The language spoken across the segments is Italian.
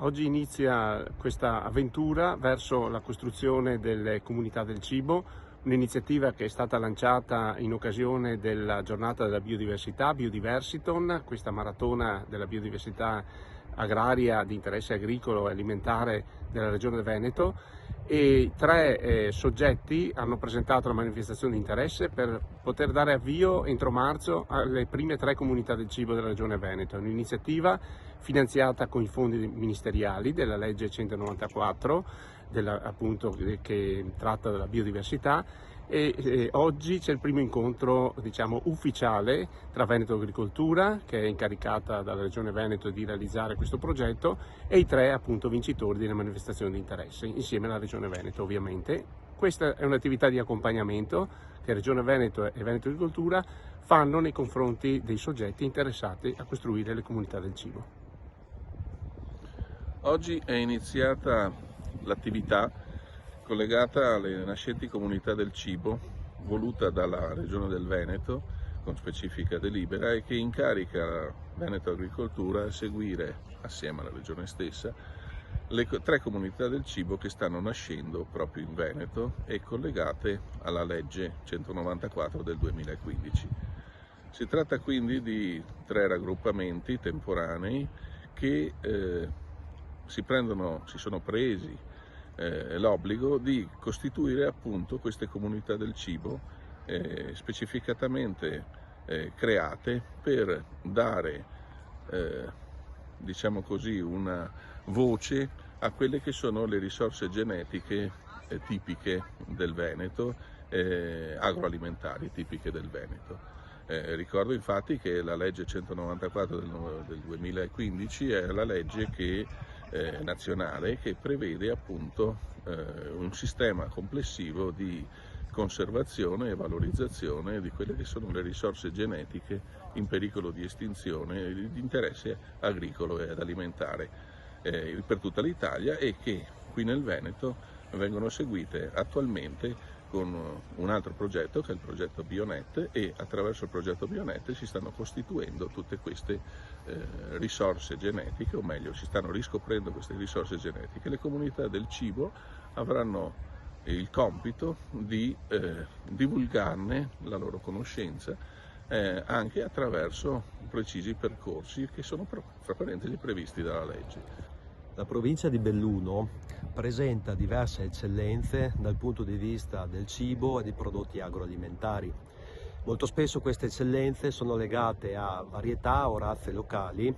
Oggi inizia questa avventura verso la costruzione delle comunità del cibo, un'iniziativa che è stata lanciata in occasione della giornata della biodiversità, Biodiversiton, questa maratona della biodiversità agraria di interesse agricolo e alimentare della Regione Veneto, e tre soggetti hanno presentato la manifestazione di interesse per poter dare avvio entro marzo alle prime 3 comunità del cibo della Regione Veneto. È un'iniziativa finanziata con i fondi ministeriali della legge 194 appunto, che tratta della biodiversità, e oggi c'è il primo incontro, diciamo, ufficiale tra Veneto Agricoltura, che è incaricata dalla Regione Veneto di realizzare questo progetto, e i 3 appunto vincitori delle manifestazioni di interesse, insieme alla Regione Veneto ovviamente. Questa è un'attività di accompagnamento che Regione Veneto e Veneto Agricoltura fanno nei confronti dei soggetti interessati a costruire le comunità del cibo. Oggi è iniziata l'attività collegata alle nascenti comunità del cibo, voluta dalla Regione del Veneto con specifica delibera, e che incarica Veneto Agricoltura a seguire, assieme alla Regione stessa, le 3 comunità del cibo che stanno nascendo proprio in Veneto e collegate alla legge 194 del 2015. Si tratta quindi di 3 raggruppamenti temporanei che si sono presi l'obbligo di costituire appunto queste comunità del cibo specificatamente create per dare, diciamo così, una voce a quelle che sono le risorse genetiche tipiche del Veneto, agroalimentari tipiche del Veneto. Ricordo infatti che la legge 194 del 2015 è la legge nazionale che prevede appunto un sistema complessivo di conservazione e valorizzazione di quelle che sono le risorse genetiche in pericolo di estinzione di interesse agricolo ed alimentare per tutta l'Italia, e che qui nel Veneto vengono seguite attualmente con un altro progetto, che è il progetto Bionet, e attraverso il progetto Bionet si stanno costituendo tutte queste risorse genetiche, o meglio si stanno riscoprendo queste risorse genetiche. Le comunità del cibo avranno il compito di divulgarne la loro conoscenza anche attraverso precisi percorsi che sono fra parentesi previsti dalla legge. La provincia di Belluno presenta diverse eccellenze dal punto di vista del cibo e dei prodotti agroalimentari. Molto spesso queste eccellenze sono legate a varietà o razze locali,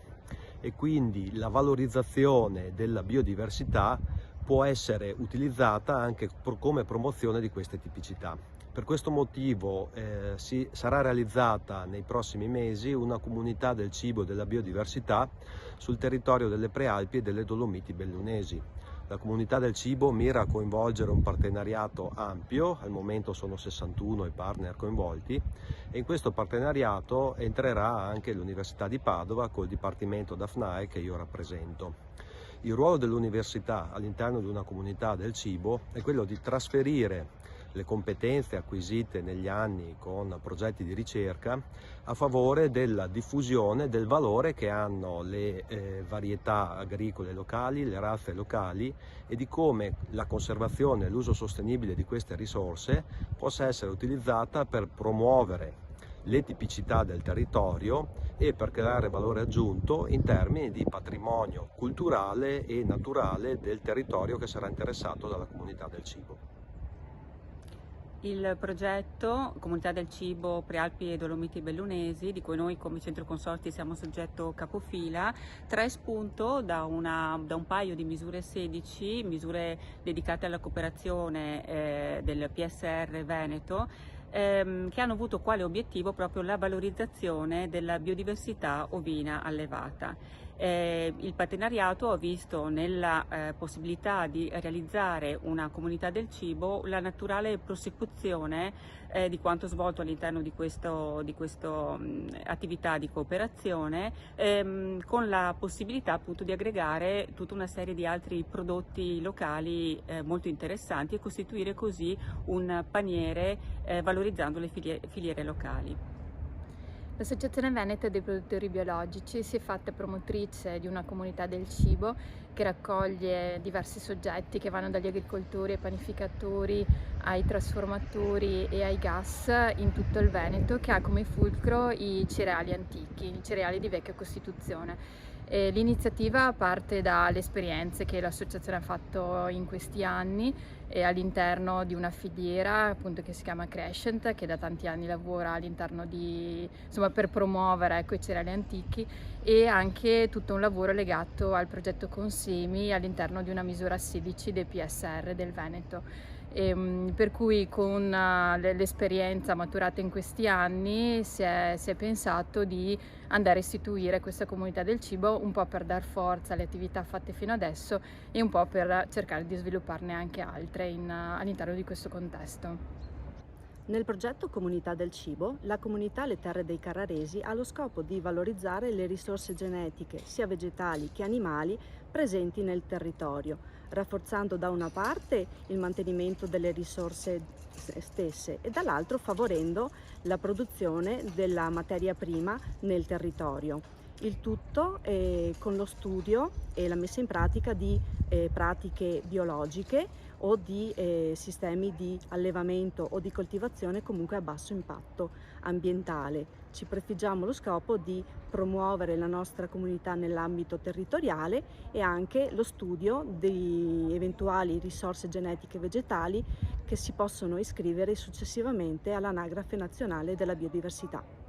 e quindi la valorizzazione della biodiversità può essere utilizzata anche come promozione di queste tipicità. Per questo motivo sarà realizzata nei prossimi mesi una comunità del cibo e della biodiversità sul territorio delle Prealpi e delle Dolomiti bellunesi. La comunità del cibo mira a coinvolgere un partenariato ampio, al momento sono 61 i partner coinvolti, e in questo partenariato entrerà anche l'Università di Padova col Dipartimento DAFNAE che io rappresento. Il ruolo dell'università all'interno di una comunità del cibo è quello di trasferire le competenze acquisite negli anni con progetti di ricerca a favore della diffusione del valore che hanno le varietà agricole locali, le razze locali, e di come la conservazione e l'uso sostenibile di queste risorse possa essere utilizzata per promuovere le tipicità del territorio e per creare valore aggiunto in termini di patrimonio culturale e naturale del territorio che sarà interessato dalla comunità del cibo. Il progetto Comunità del Cibo Prealpi e Dolomiti Bellunesi, di cui noi come Centro Consorti siamo soggetto capofila, trae spunto da un paio di misure 16, misure dedicate alla cooperazione del PSR Veneto, che hanno avuto quale obiettivo proprio la valorizzazione della biodiversità ovina allevata. Il partenariato ha visto nella possibilità di realizzare una comunità del cibo la naturale prosecuzione di quanto svolto all'interno di questa attività di cooperazione, con la possibilità appunto di aggregare tutta una serie di altri prodotti locali molto interessanti e costituire così un paniere valorizzando le filiere locali. L'Associazione Veneta dei Produttori Biologici si è fatta promotrice di una comunità del cibo che raccoglie diversi soggetti che vanno dagli agricoltori ai panificatori, ai trasformatori e ai gas in tutto il Veneto, che ha come fulcro i cereali antichi, i cereali di vecchia costituzione. L'iniziativa parte dalle esperienze che l'associazione ha fatto in questi anni all'interno di una filiera appunto che si chiama Crescent, che da tanti anni lavora all'interno per promuovere, ecco, i cereali antichi, e anche tutto un lavoro legato al progetto Consemi all'interno di una misura 16 del PSR del Veneto. Per cui con l'esperienza maturata in questi anni si è pensato di andare a istituire questa comunità del cibo, un po' per dar forza alle attività fatte fino adesso e un po' per cercare di svilupparne anche altre all'interno di questo contesto. Nel progetto Comunità del Cibo, la comunità Le Terre dei Carraresi ha lo scopo di valorizzare le risorse genetiche, sia vegetali che animali, presenti nel territorio, rafforzando da una parte il mantenimento delle risorse stesse e dall'altro favorendo la produzione della materia prima nel territorio. Il tutto con lo studio e la messa in pratica di pratiche biologiche o di sistemi di allevamento o di coltivazione comunque a basso impatto ambientale. Ci prefiggiamo lo scopo di promuovere la nostra comunità nell'ambito territoriale e anche lo studio di eventuali risorse genetiche vegetali che si possono iscrivere successivamente all'Anagrafe Nazionale della Biodiversità.